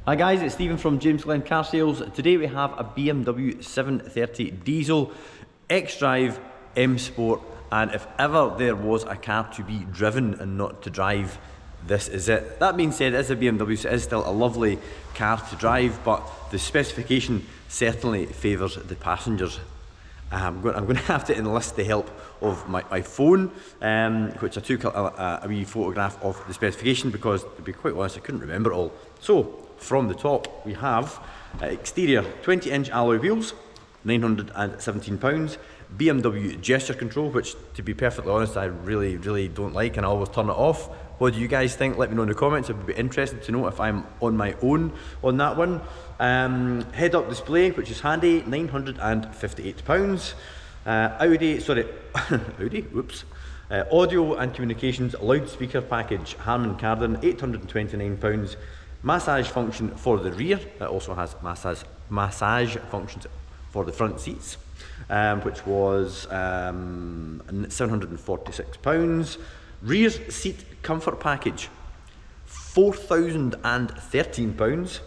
Hi guys, it's Stephen from Glen Car Sales. Today we have a BMW 730 diesel, xDrive, M Sport, and if ever there was a car to be driven and not to drive, this is it. That being said, it is a BMW, so it is still a lovely car to drive, but the specification certainly favours the passengers. I'm going to have to enlist the help of my phone, which I took a wee photograph of the specification because, to be quite honest, I couldn't remember it all. So, from the top, we have exterior 20-inch alloy wheels, £917, BMW gesture control, which, to be perfectly honest, I really don't like, and I always turn it off. What do you guys think? Let me know in the comments. I would be interested to know if I'm on my own on that one. Head-up display, which is handy, £958. Audio and communications loudspeaker package, Harman Kardon, £829. Massage function for the rear. It also has massage functions for the front seats, which was £746. Rear seat comfort package, £4,013.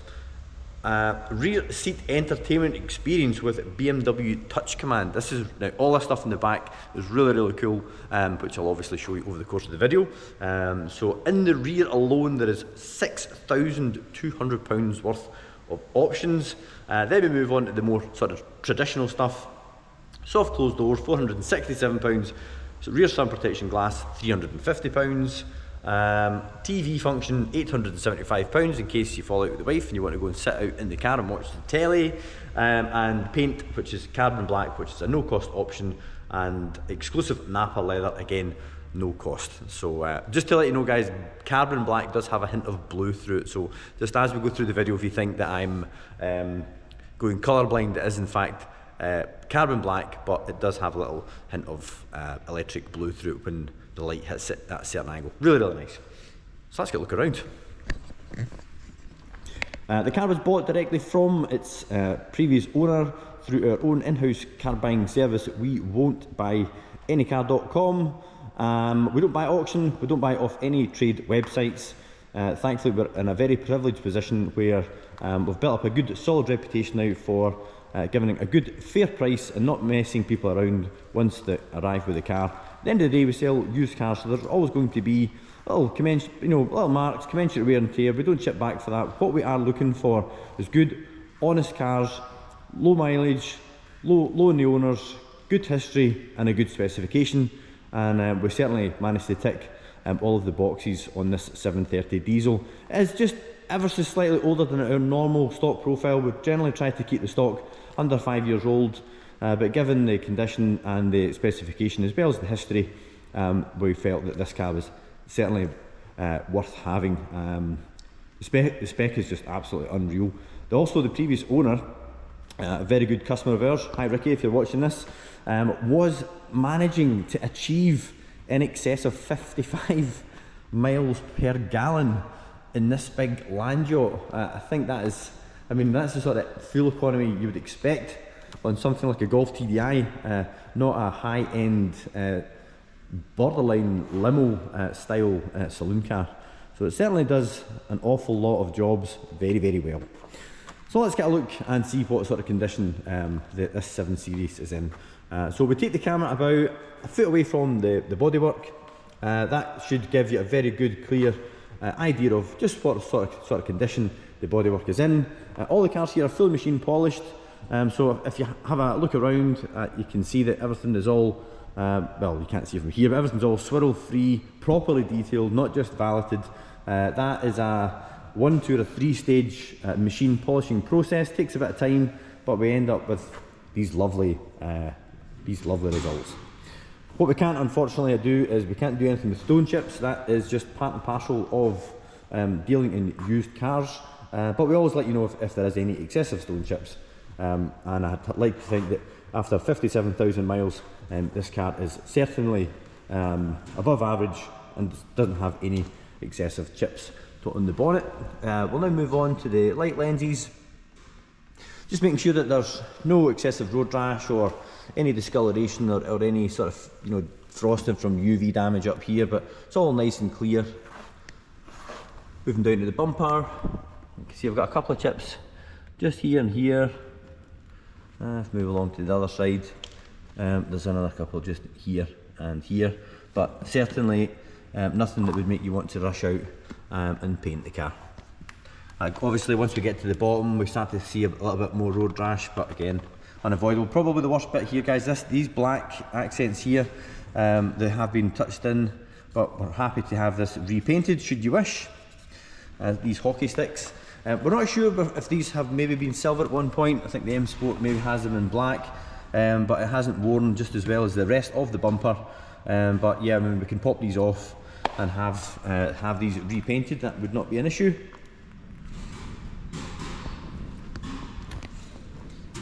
Rear seat entertainment experience with BMW touch command. This is, now all this stuff in the back is really cool, which I'll obviously show you over the course of the video. So in the rear alone there is £6,200 worth of options. Then we move on to the more sort of traditional stuff. Soft closed doors, £467. So rear sun protection glass, £350. TV function, £875 in case you fall out with the wife and you want to go and sit out in the car and watch the telly. And paint, which is carbon black, which is a no cost option, and exclusive Napa leather, again no cost. So just to let you know guys, carbon black does have a hint of blue through it, so just as we go through the video, if you think that I'm going colourblind, it is in fact carbon black, but it does have a little hint of electric blue through it when the light hits it at a certain angle. Really nice. So let's get a look around. The car was bought directly from its previous owner through our own in-house car buying service. We won't buy anycar.com. We don't buy auction, we don't buy off any trade websites. Thankfully we're in a very privileged position where we've built up a good solid reputation now for giving a good fair price and not messing people around once they arrive with the car. At the end of the day, we sell used cars, so there's always going to be little marks, commensurate wear and tear. We don't chip back for that. What we are looking for is good, honest cars, low mileage, low in the owners, good history and a good specification. And we certainly managed to tick all of the boxes on this 730 diesel. It's just ever so slightly older than our normal stock profile. We generally try to keep the stock under 5 years old, but given the condition and the specification as well as the history, we felt that this car was certainly worth having. The spec is just absolutely unreal. Also, the previous owner, a very good customer of ours, hi Ricky if you're watching this, was managing to achieve in excess of 55 miles per gallon in this big land yacht. I think that is, I mean, that's the sort of fuel economy you would expect on something like a Golf TDI, not a high-end borderline limo style saloon car. So it certainly does an awful lot of jobs very well. So let's get a look and see what sort of condition this 7 Series is in. So we take the camera about a foot away from the bodywork. That should give you a very good, clear idea of just what sort of condition the bodywork is in. All the cars here are fully machine polished. So if you have a look around, you can see that everything is all, well, you can't see from here, but everything's all swirl free, properly detailed, not just valeted. That is a 1, 2 or 3 stage machine polishing process. Takes a bit of time, but we end up with these lovely results. What we can't unfortunately do is we can't do anything with stone chips. That is just part and parcel of dealing in used cars. But we always let you know if there is any excessive stone chips. And I'd like to think that after 57,000 miles, this car is certainly above average and doesn't have any excessive chips on the bonnet. We'll now move on to the light lenses. Just making sure that there's no excessive road rash or any discoloration or any sort of frosting from UV damage up here, but it's all nice and clear. Moving down to the bumper, You can see I've got a couple of chips just here and here. Let's move along to the other side. There's another couple just here and here, but certainly nothing that would make you want to rush out and paint the car. Obviously once we get to the bottom we start to see a little bit more road rash, but again unavoidable. Probably the worst bit here, guys, these black accents here, they have been touched in, but we're happy to have this repainted should you wish. These hockey sticks, we're not sure if these have maybe been silver at one point. I think the M Sport maybe has them in black, but it hasn't worn just as well as the rest of the bumper. But yeah, I mean, we can pop these off and have these repainted. That would not be an issue.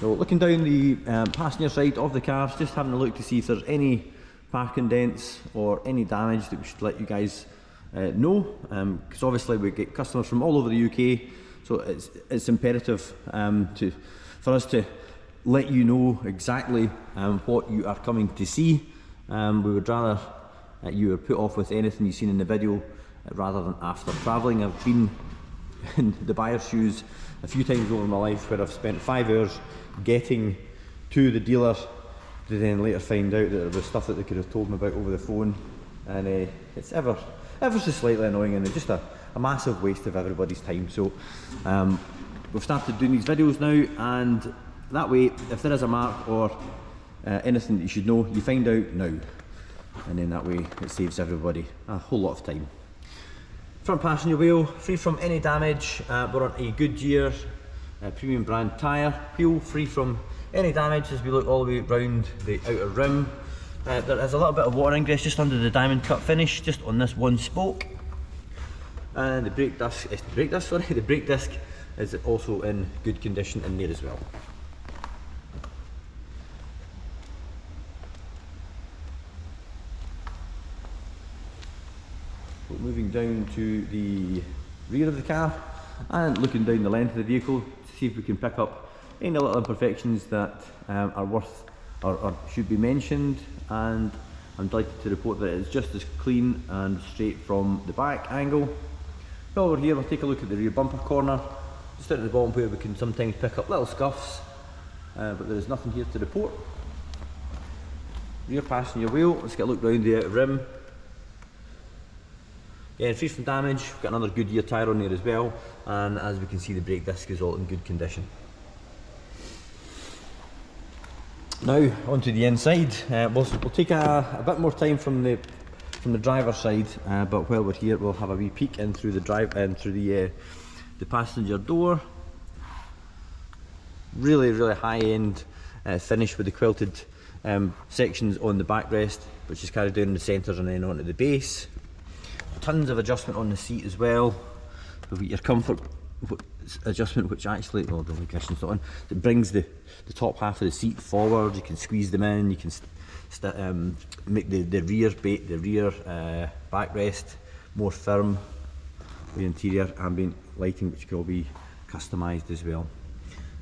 So looking down the passenger side of the cars, just having a look to see if there's any parking dents or any damage that we should let you guys know, because obviously we get customers from all over the UK, so it's imperative for us to let you know exactly what you are coming to see. We would rather you are put off with anything you've seen in the video rather than after travelling. I've been in the buyer's shoes a few times over my life where I've spent 5 hours getting to the dealer to then later find out that there was stuff that they could have told me about over the phone, and it's ever so slightly annoying and just a massive waste of everybody's time. So we've started doing these videos now, and that way if there is a mark or anything that you should know, you find out now, and then that way it saves everybody a whole lot of time. Front passenger wheel, free from any damage. We're on a Goodyear premium brand tyre wheel, free from any damage as we look all the way around the outer rim. There is a little bit of water ingress just under the diamond cut finish, just on this one spoke. And the brake disc, the brake disc is also in good condition in there as well. Moving down to the rear of the car and looking down the length of the vehicle to see if we can pick up any little imperfections that are worth or should be mentioned, and I'm delighted to report that it's just as clean and straight from the back angle. Over here we'll take a look at the rear bumper corner, just down at the bottom where we can sometimes pick up little scuffs, but there is nothing here to report. Rear passenger wheel, let's get a look round the outer rim. Yeah, free from damage. We've got another Goodyear tyre on there as well, and as we can see the brake disc is all in good condition. Now onto the inside. We'll take a bit more time from the driver's side, but while we're here we'll have a wee peek in through the passenger door. Really high end finish with the quilted sections on the backrest, which is carried down in the centres and then onto the base. Tons of adjustment on the seat as well. We've got your comfort adjustment, which actually, well, the cushion's not on. It brings the top half of the seat forward. You can squeeze them in. You can make the rear backrest more firm. The interior ambient lighting, which can all be customised as well.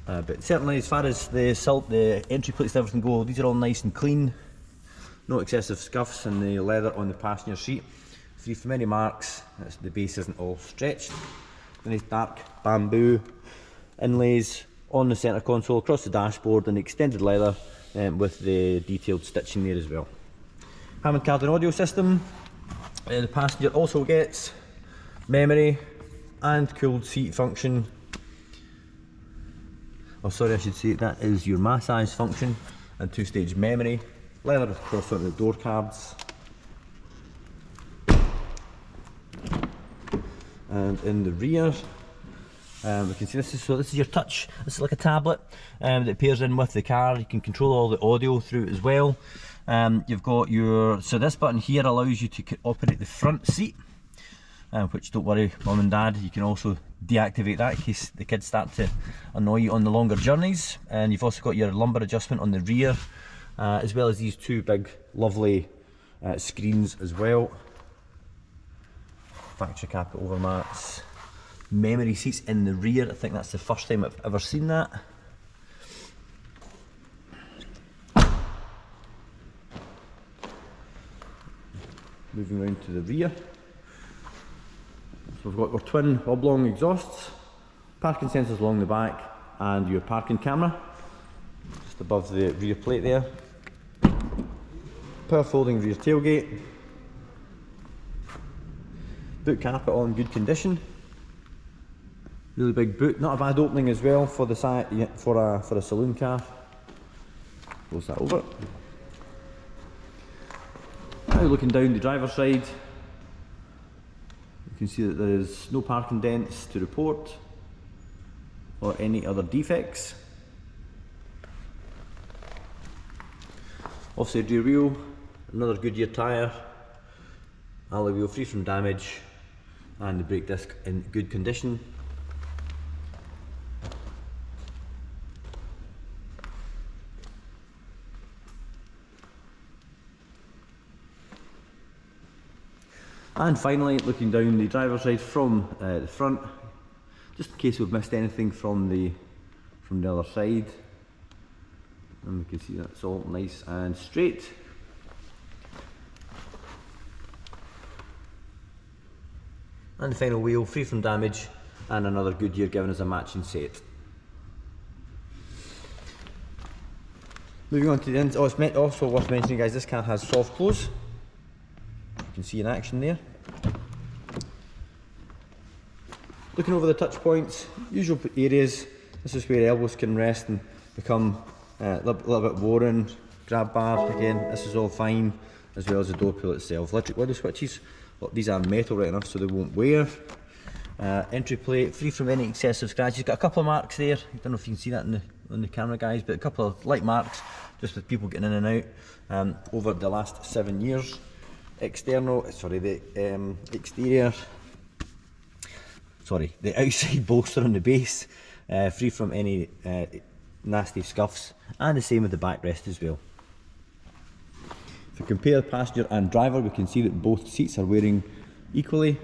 But certainly, as far as the entry plates and everything go, these are all nice and clean. No excessive scuffs, and the leather on the passenger seat free from any marks. The base isn't all stretched. Nice dark bamboo inlays on the centre console, across the dashboard, and extended leather with the detailed stitching there as well. Hammond card and audio system. The passenger also gets memory and cooled seat function. Oh, sorry, I should say that is your massage function and 2-stage memory. Leather across the door cards. And in the rear, we can see this is your touch. This is like a tablet that pairs in with the car. You can control all the audio through it as well. You've got this button here allows you to operate the front seat, which, don't worry, mum and dad, you can also deactivate that in case the kids start to annoy you on the longer journeys. And you've also got your lumbar adjustment on the rear, as well as these two big lovely screens as well. Factory carpet overmats, memory seats in the rear. I think that's the first time I've ever seen that. Moving round to the rear, so we've got our twin oblong exhausts parking sensors along the back, and your parking camera just above the rear plate there. Power folding rear tailgate. Boot carpet all in good condition. Really big boot, not a bad opening as well for the side for a saloon car. Close that over. Now looking down the driver's side, you can see that there is no parking dents to report or any other defects. Offside rear wheel, another Goodyear tyre, alloy wheel free from damage, and the brake disc in good condition. And finally, looking down the driver's side from the front, just in case we've missed anything from the other side, and we can see that's all nice and straight. And the final wheel, free from damage, and another Goodyear giving us a matching set. Moving on to the inside, it's also worth mentioning, guys, this car has soft close. You can see in action there. Looking over the touch points, usual areas, this is where elbows can rest and become a little bit worn. Grab bar, again, this is all fine, as well as the door pull itself. Electric window switches, well, these are metal right enough so they won't wear. Entry plate, free from any excessive scratches. Got a couple of marks there, I don't know if you can see that on the camera, guys, but a couple of light marks, just with people getting in and out over the last 7 years. The outside bolster on the base, free from any nasty scuffs, and the same with the backrest as well. If we compare passenger and driver, we can see that both seats are wearing equally.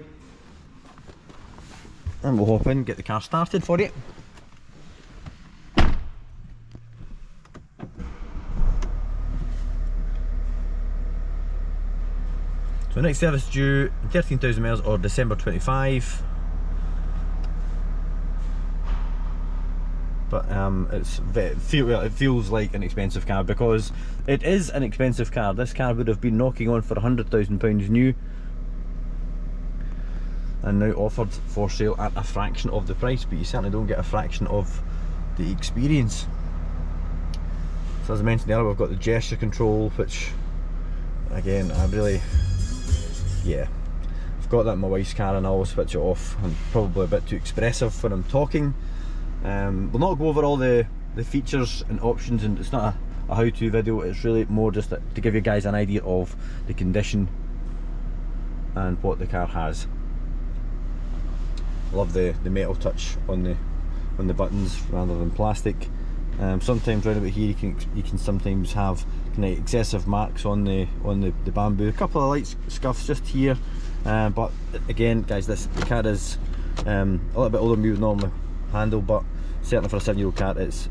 And we'll hop in, get the car started for you. So next service due 13,000 miles or December 25. But it feels like an expensive car, because it is an expensive car. This car would have been knocking on for £100,000 new, and now offered for sale at a fraction of the price, but you certainly don't get a fraction of the experience. So as I mentioned earlier, we've got the gesture control, which again, yeah, I've got that in my wife's car and I always switch it off. I'm probably a bit too expressive when I'm talking. We'll not go over all the features and options, and it's not a how-to video, it's really more just to give you guys an idea of the condition and what the car has. Love the metal touch on the buttons rather than plastic. Sometimes round about here you can sometimes have kind of excessive marks on the bamboo. A couple of light scuffs just here, but again, guys, the car is a little bit older than we would normally handle, but certainly for a 7-year-old car it's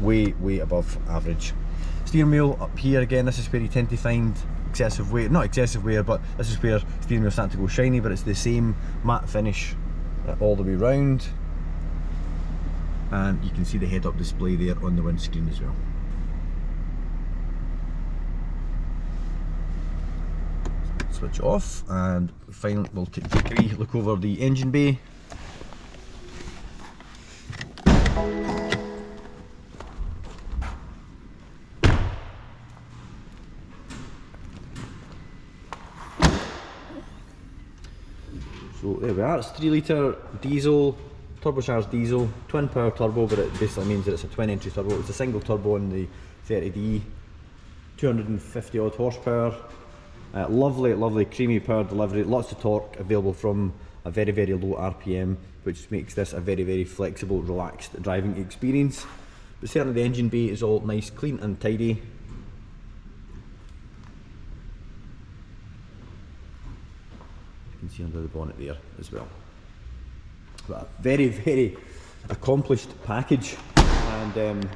way above average. Steering wheel up here, again, this is where you tend to find excessive wear, not excessive wear, but this is where steering wheel's starting to go shiny, but it's the same matte finish all the way round. And you can see the head-up display there on the windscreen as well. Switch off, and finally we'll take a wee look over the engine bay. So there we are, it's 3 litre diesel, turbocharged diesel, twin power turbo, but it basically means that it's a twin entry turbo. It's a single turbo on the 30D, 250 odd horsepower, lovely creamy power delivery, lots of torque available from a very low RPM, which makes this a very flexible, relaxed driving experience. But certainly the engine bay is all nice, clean and tidy. You can see under the bonnet there as well. But a very accomplished package, and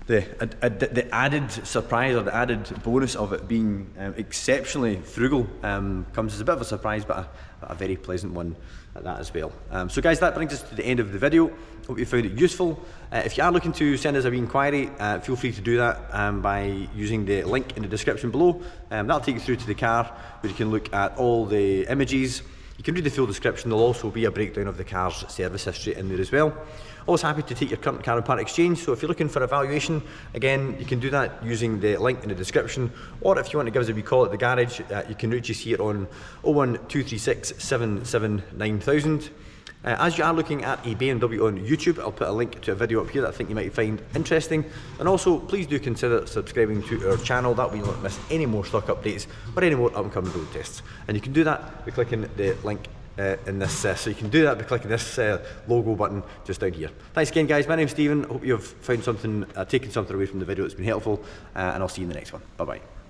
the added surprise, or the added bonus of it being exceptionally frugal comes as a bit of a surprise, but a very pleasant one at that as well. So guys, that brings us to the end of the video. Hope you found it useful. If you are looking to send us a wee inquiry, feel free to do that by using the link in the description below. That'll take you through to the car, where you can look at all the images. You can read the full description. There'll also be a breakdown of the car's service history in there as well. Always happy to take your current car and part exchange, so if you're looking for a valuation, again, you can do that using the link in the description, or if you want to give us a wee call at the garage, you can reach us here on 01236 77 9000. As you are looking at a BMW on YouTube, I'll put a link to a video up here that I think you might find interesting. And also, please do consider subscribing to our channel. That way you won't miss any more stock updates or any more up-and-coming road tests. And you can do that by clicking the link in this, so you can do that by clicking this logo button just down here. Thanks again, guys. My name's Stephen. I hope you've found something, taken something away from the video that's been helpful, and I'll see you in the next one. Bye-bye.